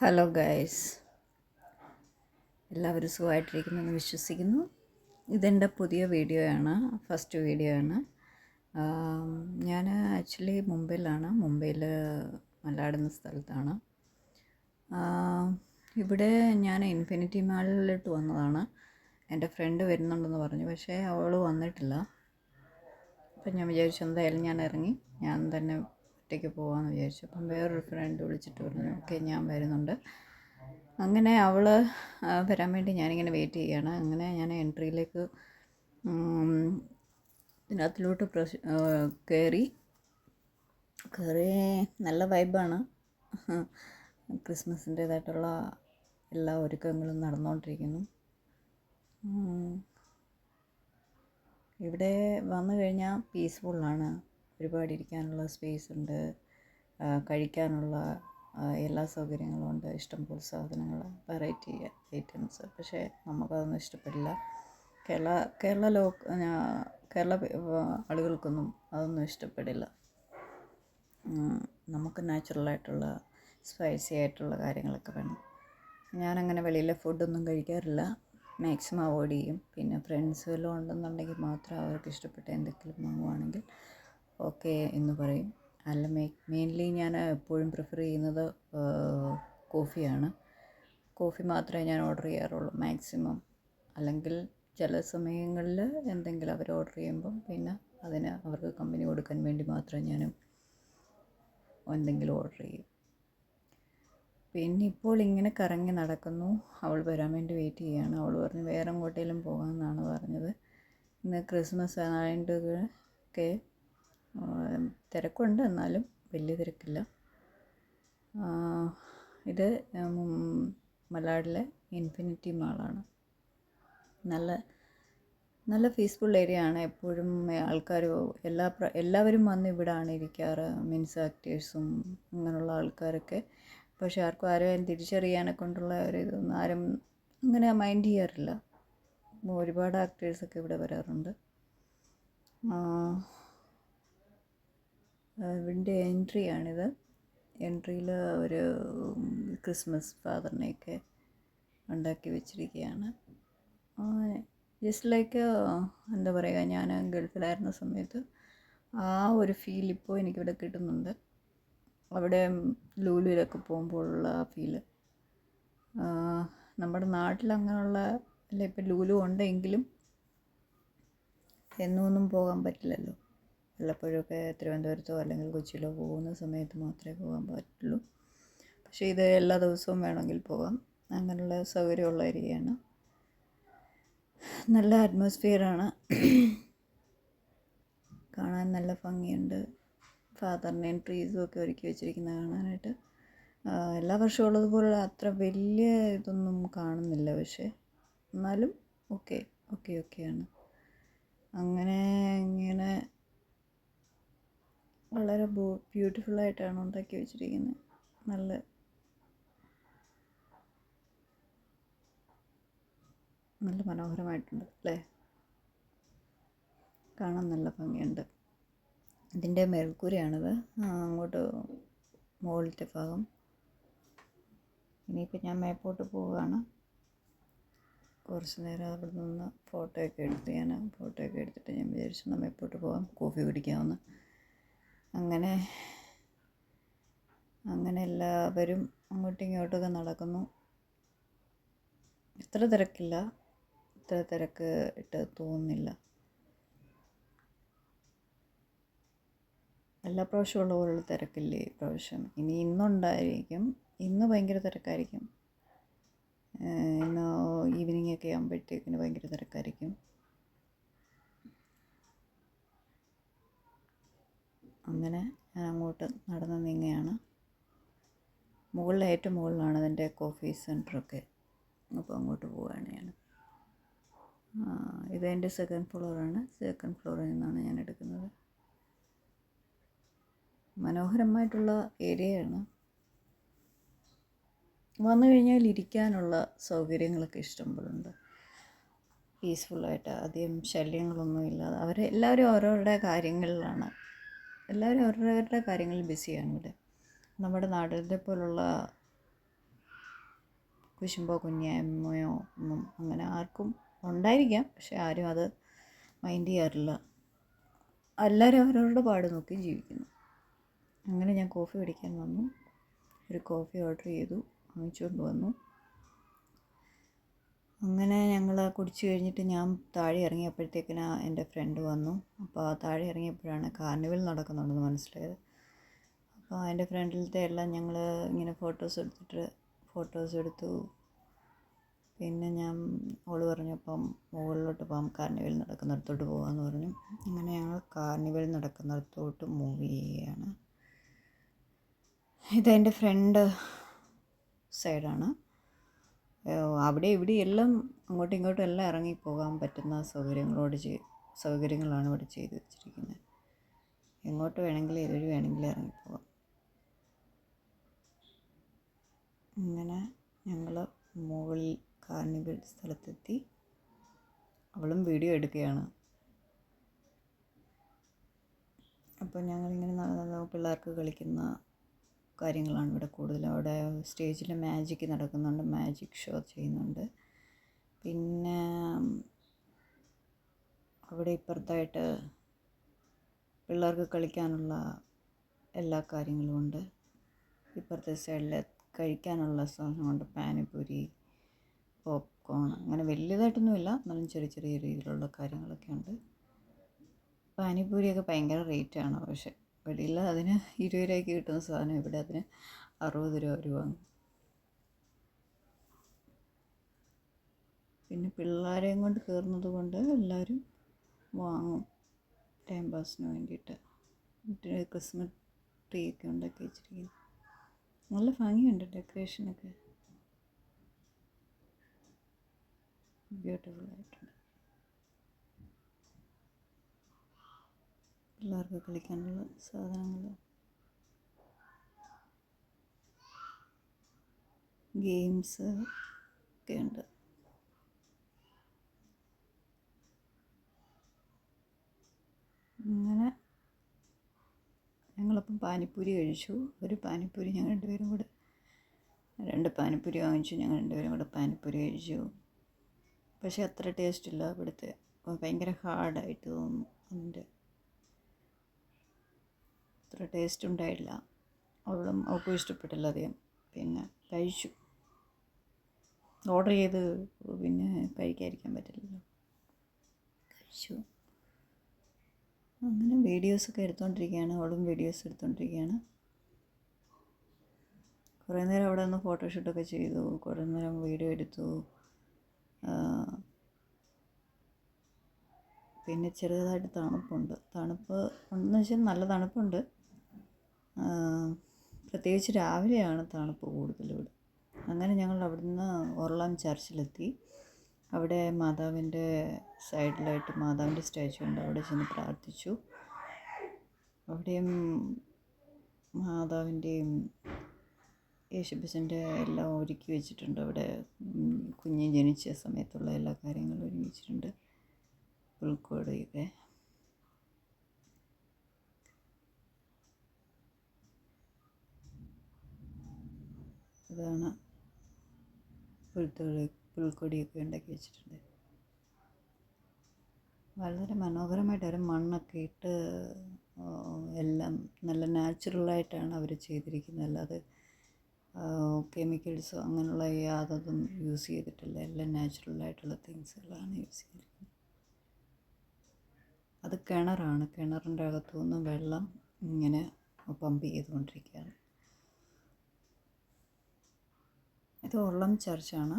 Hello guys, എല്ലാവരും സുഖമായിട്ടിരിക്കുന്നെന്ന് വിശ്വസിക്കുന്നു. ഇതെൻ്റെ പുതിയ വീഡിയോയാണ്, ഫസ്റ്റ് വീഡിയോ ആണ്. ഞാൻ ആക്ച്വലി മുംബൈയിൽ മലാഡ് എന്ന സ്ഥലത്താണ്. ഇവിടെ ഞാൻ ഇൻഫിനിറ്റി മാളിലോട്ട് വന്നതാണ്. എൻ്റെ ഫ്രണ്ട് വരുന്നുണ്ടെന്ന് പറഞ്ഞു, പക്ഷേ അവൾ വന്നിട്ടില്ല. അപ്പം ഞാൻ വിചാരിച്ചു എന്തായാലും ഞാൻ ഇറങ്ങി ഞാൻ തന്നെ ഒറ്റയ്ക്ക് പോകാമെന്ന് വിചാരിച്ചു. അപ്പം വേറൊരു ഫ്രണ്ട് വിളിച്ചിട്ട് പറഞ്ഞു ഓക്കെ ഞാൻ വരുന്നുണ്ട്. അങ്ങനെ അവൾ വരാൻ വേണ്ടി ഞാനിങ്ങനെ വെയിറ്റ് ചെയ്യുകയാണ്. അങ്ങനെ ഞാൻ എൻട്രിയിലേക്ക് ഇതിനകത്തിലോട്ട് കയറി നല്ല വൈബാണ്. ക്രിസ്മസിൻ്റേതായിട്ടുള്ള എല്ലാ ഒരുക്കങ്ങളും നടന്നുകൊണ്ടിരിക്കുന്നു. ഇവിടെ വന്നു കഴിഞ്ഞാൽ പീസ്ഫുള്ളാണ്. ഒരുപാട് ഇരിക്കാനുള്ള സ്പേസ് ഉണ്ട്, കഴിക്കാനുള്ള എല്ലാ സൗകര്യങ്ങളും ഉണ്ട്, ഇഷ്ടംപോലെ സാധനങ്ങൾ, വെറൈറ്റി ഐറ്റംസ്. പക്ഷേ നമുക്കതൊന്നും ഇഷ്ടപ്പെടില്ല. കേരള ആളുകൾക്കൊന്നും അതൊന്നും ഇഷ്ടപ്പെടില്ല. നമുക്ക് നാച്ചുറലായിട്ടുള്ള സ്പൈസി ആയിട്ടുള്ള കാര്യങ്ങളൊക്കെ വേണം. ഞാനങ്ങനെ വെളിയിലെ ഫുഡൊന്നും കഴിക്കാറില്ല, മാക്സിമം അവോയ്ഡ് ചെയ്യും. പിന്നെ ഫ്രണ്ട്സ് വല്ലതും ഉണ്ടെന്നുണ്ടെങ്കിൽ മാത്രം അവർക്ക് ഇഷ്ടപ്പെട്ട എന്തെങ്കിലും വാങ്ങുവാണെങ്കിൽ ഓക്കെ എന്ന് പറയും. അല്ല മെയിൻലി ഞാൻ എപ്പോഴും പ്രിഫർ ചെയ്യുന്നത് കോഫിയാണ്. കോഫി മാത്രമേ ഞാൻ ഓർഡർ ചെയ്യാറുള്ളൂ മാക്സിമം. അല്ലെങ്കിൽ ചില സമയങ്ങളിൽ എന്തെങ്കിലും അവർ ഓർഡർ ചെയ്യുമ്പം പിന്നെ അതിന് അവർക്ക് കമ്പനി കൊടുക്കാൻ വേണ്ടി മാത്രം ഞാൻ എന്തെങ്കിലും ഓർഡർ ചെയ്യും. പിന്നെ ഇപ്പോൾ ഇങ്ങനെ കറങ്ങി നടക്കുന്നു. അവൾ വരാൻ വേണ്ടി വെയിറ്റ് ചെയ്യുകയാണ്. അവൾ പറഞ്ഞു വേറെ എങ്ങോട്ടേലും പോകാമെന്നാണ് പറഞ്ഞത്. ഇന്ന് ക്രിസ്മസ് ആയതുകൊണ്ടൊക്കെ തിരക്കുണ്ട്, എന്നാലും വലിയ തിരക്കില്ല. ഇത് മലാഡിലെ ഇൻഫിനിറ്റി മാളാണ്. നല്ല പീസ്ഫുൾ ഏരിയ ആണ്. എപ്പോഴും ആൾക്കാർ എല്ലാവരും വന്ന് ഇവിടെയാണ് ഇരിക്കാറ്, മീൻസ് ആക്ടേഴ്സും അങ്ങനെയുള്ള ആൾക്കാരൊക്കെ. പക്ഷേ ആരെയും തിരിച്ചറിയാനെ കൊണ്ടുള്ള ഒരു ഇതൊന്നും ആരും അങ്ങനെ മൈൻഡ് ചെയ്യാറില്ല. ഒരുപാട് ആക്ടേഴ്സൊക്കെ ഇവിടെ വരാറുണ്ട്. ഇതിൻ്റെ എൻട്രിയാണിത്. എൻട്രിയിൽ ഒരു ക്രിസ്മസ് ഫാദറിനെയൊക്കെ ഉണ്ടാക്കി വെച്ചിരിക്കുകയാണ്. ജസ്റ്റ് ലൈക്ക് എന്താ പറയുക, ഞാൻ ഗൾഫിലായിരുന്ന സമയത്ത് ആ ഒരു ഫീൽ ഇപ്പോൾ എനിക്കിവിടെ കിട്ടുന്നുണ്ട്. അവിടെ ലൂലുവിലൊക്കെ പോകുമ്പോഴുള്ള ആ ഫീല് നമ്മുടെ നാട്ടിൽ അങ്ങനെയുള്ള അല്ല. ഇപ്പം ലൂലു ഉണ്ടെങ്കിലും എന്നൊന്നും പോകാൻ പറ്റില്ലല്ലോ. വല്ലപ്പോഴൊക്കെ തിരുവനന്തപുരത്തോ അല്ലെങ്കിൽ കൊച്ചിയിലോ പോകുന്ന സമയത്ത് മാത്രമേ പോകാൻ പറ്റുള്ളൂ. പക്ഷേ ഇത് എല്ലാ ദിവസവും വേണമെങ്കിൽ പോകാം. അങ്ങനെയുള്ള സൗകര്യമുള്ള ഏരിയയാണ്. നല്ല അറ്റ്മോസ്ഫിയറാണ്, കാണാൻ നല്ല ഭംഗിയുണ്ട്. ഫാദറിനെയും ട്രീസും ഒക്കെ ഒരുക്കി വെച്ചിരിക്കുന്നത് കാണാനായിട്ട്. എല്ലാ വർഷവും ഉള്ളതുപോലെ അത്ര വലിയ ഇതൊന്നും കാണുന്നില്ല, പക്ഷേ എന്നാലും ഓക്കെയാണ്. അങ്ങനെ ഇങ്ങനെ വളരെ ബ്യൂട്ടിഫുള്ളായിട്ടാണ് ഉണ്ടാക്കി വെച്ചിരിക്കുന്നത്. നല്ല മനോഹരമായിട്ടുണ്ട് അല്ലേ? കാണാൻ നല്ല ഭംഗിയുണ്ട്. ഇതിൻ്റെ മേൽക്കൂരയാണിത്, അങ്ങോട്ട് മുകളിലത്തെ ഭാഗം. ഇനിയിപ്പോൾ ഞാൻ മേപ്പോട്ട് പോവുകയാണ്. കുറച്ച് നേരം അവിടെ നിന്ന് ഫോട്ടോയൊക്കെ എടുത്തിട്ട് ഞാൻ വിചാരിച്ചു മേപ്പോട്ട് പോകാം, കോഫി കുടിക്കാമെന്ന്. അങ്ങനെ എല്ലാവരും അങ്ങോട്ടും ഇങ്ങോട്ടൊക്കെ നടക്കുന്നു. ഇത്ര തിരക്കില്ല, ഇത്ര തിരക്ക് ഇട്ട് തോന്നുന്നില്ല. എല്ലാ പ്രാവശ്യവും ഉള്ള പോലുള്ള തിരക്കില്ലേ ഇപ്രാവശ്യം. ഇന്നുണ്ടായിരിക്കും, ഇന്ന് ഭയങ്കര തിരക്കായിരിക്കും. ഇന്ന് ഈവനിങ് ഒക്കെ ആകുമ്പോഴത്തേക്കിന് ഭയങ്കര തിരക്കായിരിക്കും. അങ്ങനെ ഞാൻ അങ്ങോട്ട് നടന്ന് നീങ്ങുകയാണ്. ഏറ്റവും മുകളിലാണ് അതിൻ്റെ കോഫി സെൻറ്ററൊക്കെ. അപ്പോൾ അങ്ങോട്ട് പോവുകയാണ് ഞാൻ. ഇതെൻ്റെ സെക്കൻഡ് ഫ്ലോറാണ്. സെക്കൻഡ് ഫ്ലോറിൽ നിന്നാണ് ഞാൻ എടുക്കുന്നത്. മനോഹരമായിട്ടുള്ള ഏരിയയാണ്. വന്നു കഴിഞ്ഞാൽ ഇരിക്കാനുള്ള സൗകര്യങ്ങളൊക്കെ ഇഷ്ടംപോലുണ്ട്. പീസ്ഫുള്ളായിട്ട്, അധികം ശല്യങ്ങളൊന്നും ഇല്ലാതെ എല്ലാവരും അവരവരുടെ കാര്യങ്ങളിലാണ്. എല്ലാവരും അവരവരുടെ കാര്യങ്ങളിൽ ബിസിയാണ് ഇവിടെ. നമ്മുടെ നാടിൻ്റെ പോലുള്ള കുശുമ്പോ കുഞ്ഞായ്മയോ ഒന്നും അങ്ങനെ ആർക്കും ഉണ്ടായിരിക്കാം, പക്ഷെ ആരും അത് മൈൻഡ് ചെയ്യാറില്ല. എല്ലാവരും അവരവരുടെ പാട് നോക്കി ജീവിക്കുന്നു. അങ്ങനെ ഞാൻ കോഫി കുടിക്കാൻ വന്നു. ഒരു കോഫി ഓർഡർ ചെയ്തു, വാങ്ങിച്ചുകൊണ്ട് വന്നു. അങ്ങനെ ഞങ്ങൾ കുടിച്ചു കഴിഞ്ഞിട്ട് ഞാൻ താഴെ ഇറങ്ങിയപ്പോഴത്തേക്കിന് എൻ്റെ ഫ്രണ്ട് വന്നു. അപ്പോൾ ആ താഴെ ഇറങ്ങിയപ്പോഴാണ് കാർണിവൽ നടക്കുന്നുണ്ടെന്ന് മനസ്സിലായത്. അപ്പോൾ അതിൻ്റെ ഫ്രണ്ടിലത്തെ എല്ലാം ഞങ്ങൾ ഇങ്ങനെ ഫോട്ടോസ് എടുത്തു. പിന്നെ അവൾ പറഞ്ഞപ്പം മുകളിലോട്ട് പോകാം, കാർണിവൽ നടക്കുന്നിടത്തോട്ട് പോകാമെന്ന് പറഞ്ഞു. അങ്ങനെ ഞങ്ങൾ കാർണിവൽ നടക്കുന്നിടത്തോട്ട് മൂവ് ചെയ്യുകയാണ്. ഇതെൻ്റെ ഫ്രണ്ട് സൈഡാണ്. അവിടെ ഇവിടെ എല്ലാം അങ്ങോട്ടും ഇങ്ങോട്ടും എല്ലാം ഇറങ്ങിപ്പോകാൻ പറ്റുന്ന സൗകര്യങ്ങളാണ് ഇവിടെ ചെയ്ത് വെച്ചിരിക്കുന്നത്. എങ്ങോട്ട് വേണമെങ്കിലും ഏതൊരു വേണമെങ്കിലും ഇറങ്ങിപ്പോകാം. അങ്ങനെ ഞങ്ങൾ മുകളിൽ കാർണിവൽ സ്ഥലത്തെത്തി. അവളും വീഡിയോ എടുക്കുകയാണ്. അപ്പോൾ ഞങ്ങളിങ്ങനെ നടന്ന പിള്ളേർക്ക് കളിക്കുന്ന കാര്യങ്ങളാണ് ഇവിടെ കൂടുതലും. അവിടെ സ്റ്റേജിൽ മാജിക് നടക്കുന്നുണ്ട്, മാജിക് ഷോ ചെയ്യുന്നുണ്ട്. പിന്നെ അവിടെ ഇപ്പുറത്തായിട്ട് പിള്ളേർക്ക് കളിക്കാനുള്ള എല്ലാ കാര്യങ്ങളും ഉണ്ട്. ഇപ്പുറത്തെ സൈഡിൽ കഴിക്കാനുള്ള സാധനമുണ്ട്, പാനിപൂരി, പോപ്കോൺ, അങ്ങനെ വലിയതായിട്ടൊന്നുമില്ല, എന്നാലും ചെറിയ ചെറിയ രീതിയിലുള്ള കാര്യങ്ങളൊക്കെ ഉണ്ട്. പാനിപൂരിയൊക്കെ ഭയങ്കര റേറ്റാണ്, പക്ഷേ വെളിയിൽ അതിന് 20 രൂപയ്ക്ക് കിട്ടുന്ന സാധനം ഇവിടെ അതിന് 60 രൂപ വാങ്ങും. പിന്നെ പിള്ളേരെയും കൊണ്ട് കയറുന്നത് കൊണ്ട് എല്ലാവരും വാങ്ങും ടൈം പാസിന് വേണ്ടിയിട്ട്. ക്രിസ്മസ് ട്രീ ഒക്കെ ഉണ്ടാക്കി വെച്ചിരിക്കുന്നു. നല്ല ഭംഗിയുണ്ട് ഡെക്കറേഷനൊക്കെ, ബ്യൂട്ടിഫുള്ളായിട്ടുണ്ട്. പിള്ളേർക്ക് കളിക്കാനുള്ള സാധനങ്ങൾ, ഗെയിംസ് ഒക്കെ ഉണ്ട്. അങ്ങനെ ഞങ്ങളപ്പം പാനിപ്പൂരി കഴിച്ചു. ഒരു പാനിപ്പൂരി ഞങ്ങൾ 2 പാനിപ്പൂരി വാങ്ങിച്ചു. ഞങ്ങൾ 2 കൂടെ പാനിപ്പൂരി കഴിച്ചു. പക്ഷേ അത്ര ടേസ്റ്റില്ല ഇവിടുത്തെ, ഭയങ്കര ഹാർഡായിട്ട് തോന്നുന്നു. അതിൻ്റെ അത്ര ടേസ്റ്റ് ഉണ്ടായില്ല. അവൾക്കും ഇഷ്ടപ്പെട്ടില്ല അധികം. പിന്നെ കഴിച്ചു. ഓർഡർ ചെയ്ത് പിന്നെ കഴിക്കാതിരിക്കാൻ പറ്റില്ലല്ലോ, കഴിച്ചു. അങ്ങനെ വീഡിയോസൊക്കെ എടുത്തുകൊണ്ടിരിക്കുകയാണ്. അവളും വീഡിയോസ് എടുത്തുകൊണ്ടിരിക്കുകയാണ്. കുറേ നേരം അവിടെ നിന്ന് ഫോട്ടോഷൂട്ടൊക്കെ ചെയ്തു, കുറേ നേരം വീഡിയോ എടുത്തു. പിന്നെ ചെറുതായിട്ട് തണുപ്പ് ഉണ്ടെന്ന് വെച്ചാൽ നല്ല തണുപ്പുണ്ട്. പ്രത്യേകിച്ച് രാവിലെയാണ് തണുപ്പ് കൂടുതലിവിടെ. അങ്ങനെ ഞങ്ങൾ അവിടുന്ന് ഓർലാം ചർച്ചിലെത്തി. അവിടെ മാതാവിൻ്റെ സൈഡിലായിട്ട് മാതാവിൻ്റെ സ്റ്റാച്ചു ഉണ്ട്, അവിടെ ചെന്ന് പ്രാർത്ഥിച്ചു. അവിടെയും മാതാവിൻ്റെയും യേശുക്രിസ്തുവിൻ്റെ എല്ലാം ഒരുക്കി വെച്ചിട്ടുണ്ട്. അവിടെ കുഞ്ഞ് ജനിച്ച സമയത്തുള്ള എല്ലാ കാര്യങ്ങളും ഒരുക്കി വെച്ചിട്ടുണ്ട്, പുൽക്കോടിയൊക്കെ. അതാണ് പുൽക്കൊടിയൊക്കെ ഉണ്ടാക്കി വെച്ചിട്ടുണ്ട്. വളരെ മനോഹരമായിട്ട് അവർ മണ്ണൊക്കെ ഇട്ട് എല്ലാം നല്ല നാച്ചുറലായിട്ടാണ് അവർ ചെയ്തിരിക്കുന്നത്. അല്ലാതെ കെമിക്കൽസോ അങ്ങനെയുള്ള യാതൊന്നും യൂസ് ചെയ്തിട്ടില്ല. എല്ലാം നാച്ചുറലായിട്ടുള്ള തിങ്സുകളാണ് യൂസ് ചെയ്തിരിക്കുന്നത്. അത് കിണറാണ്. കിണറിൻ്റെ അകത്തുനിന്ന് വെള്ളം ഇങ്ങനെ പമ്പ് ചെയ്തുകൊണ്ടിരിക്കുകയാണ്. ഇത് ഓർലാം ചർച്ചാണ്.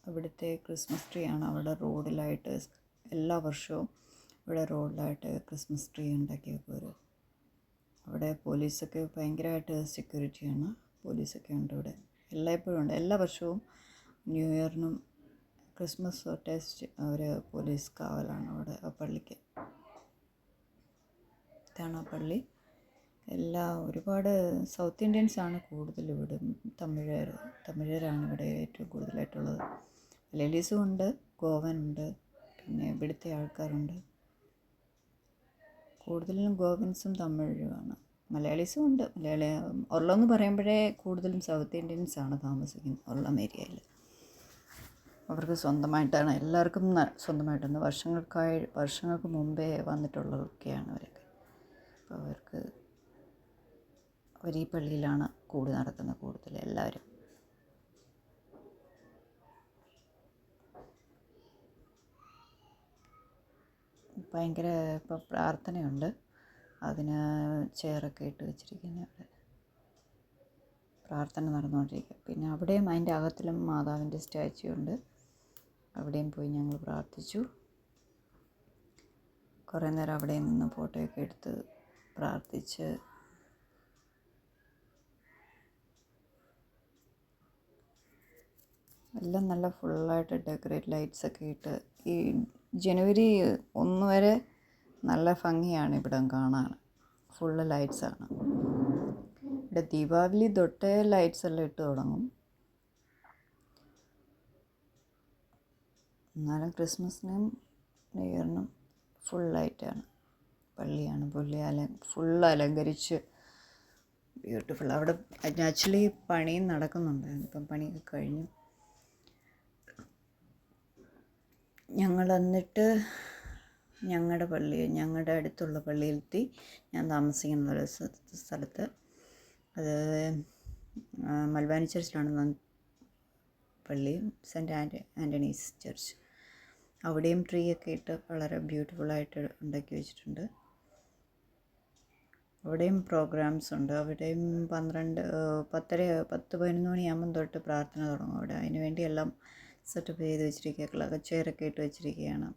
ഇവിടുത്തെ ക്രിസ്മസ് ട്രീ ആണ്. അവിടെ റോഡിലായിട്ട് എല്ലാ വർഷവും ഇവിടെ റോഡിലായിട്ട് ക്രിസ്മസ് ട്രീ ഉണ്ടാക്കി വെക്കും. അവിടെ പോലീസൊക്കെ ഭയങ്കരമായിട്ട് സെക്യൂരിറ്റിയാണ്. പോലീസൊക്കെ ഉണ്ട് ഇവിടെ, എല്ലായ്പ്പോഴും ഉണ്ട്. എല്ലാ വർഷവും ന്യൂ ഇയറിനും ക്രിസ്മസ് ടെസ്റ്റ് പോലീസ് കാവലാണ് അവിടെ ആ പള്ളിക്ക്. ഇതാണ് ആ പള്ളി. ഒരുപാട് സൗത്ത് ഇന്ത്യൻസാണ് കൂടുതൽ ഇവിടെ. തമിഴരാണ് ഇവിടെ ഏറ്റവും കൂടുതലായിട്ടുള്ളത്. മലയാളീസും ഉണ്ട്, ഗോവനുണ്ട്, പിന്നെ ഇവിടുത്തെ ആൾക്കാരുണ്ട്. കൂടുതലും ഗോവൻസും തമിഴുമാണ്. മലയാളീസും ഉണ്ട്. ഒർള എന്ന് പറയുമ്പോഴേ കൂടുതലും സൗത്ത് ഇന്ത്യൻസാണ് താമസിക്കുന്നത് ഒർളം ഏരിയയിൽ. അവർക്ക് സ്വന്തമായിട്ടാണ്, എല്ലാവർക്കും സ്വന്തമായിട്ടുണ്ട്. വർഷങ്ങൾക്ക് മുമ്പേ വന്നിട്ടുള്ളതൊക്കെയാണ് അവരൊക്കെ. അപ്പോൾ അവർ ഈ പള്ളിയിലാണ് നടക്കുന്നത് കൂടുതൽ എല്ലാവരും. ഭയങ്കര ഇപ്പോൾ പ്രാർത്ഥനയുണ്ട്, അതിന് ചെയറൊക്കെ ഇട്ട് വെച്ചിരിക്കുന്നത് അവിടെ പ്രാർത്ഥന നടന്നുകൊണ്ടിരിക്കുക. പിന്നെ അവിടെയും അതിൻ്റെ അകത്തിലും മാതാവിൻ്റെ സ്റ്റാച്യു ഉണ്ട്, അവിടെയും പോയി ഞങ്ങൾ പ്രാർത്ഥിച്ചു. കുറേ നേരം അവിടെ നിന്ന് ഫോട്ടോയൊക്കെ എടുത്ത് പ്രാർത്ഥിച്ച് എല്ലാം നല്ല ഫുള്ളായിട്ട് ഡെക്കറേറ്റ് ലൈറ്റ്സൊക്കെ ഇട്ട്. ഈ ജനുവരി 1 വരെ നല്ല ഭംഗിയാണ് ഇവിടം കാണാൻ, ഫുള്ള് ലൈറ്റ്സാണ്. ഇവിടെ ദീപാവലി തൊട്ടേ ലൈറ്റ്സ് എല്ലാം ഇട്ട് തുടങ്ങും. എന്നാലും ക്രിസ്മസിനും ന്യൂ ഇയറിനും ഫുൾ ലൈറ്റാണ്. പള്ളിയാണ് ഫുൾ അലങ്കരിച്ച് ബ്യൂട്ടിഫുൾ. അവിടെ ആക്ച്വലി പണിയും നടക്കുന്നുണ്ടായിരുന്നു, ഇപ്പം പണിയൊക്കെ കഴിഞ്ഞു. ഞങ്ങൾ എന്നിട്ട് ഞങ്ങളുടെ അടുത്തുള്ള പള്ളിയിലെത്തി. ഞാൻ താമസിക്കുന്ന ഒരു സ്ഥലത്ത്, അത് മൽവാനി ചർച്ചിലാണ് പള്ളി, സെൻറ്റ് ആൻ്റണീസ് ചർച്ച്. അവിടെയും ട്രീ ഒക്കെ ഇട്ട് വളരെ ബ്യൂട്ടിഫുള്ളായിട്ട് ഉണ്ടാക്കി വെച്ചിട്ടുണ്ട്. അവിടെയും പ്രോഗ്രാംസ് ഉണ്ട്. അവിടെയും 10-11 മണിയാകുമ്പം തൊട്ട് പ്രാർത്ഥന തുടങ്ങും അവിടെ. അതിന് വേണ്ടി എല്ലാം സെറ്റപ്പ് ചെയ്ത് വെച്ചിരിക്കുക, ചെയറൊക്കെ ഇട്ട് വെച്ചിരിക്കുകയാണ്.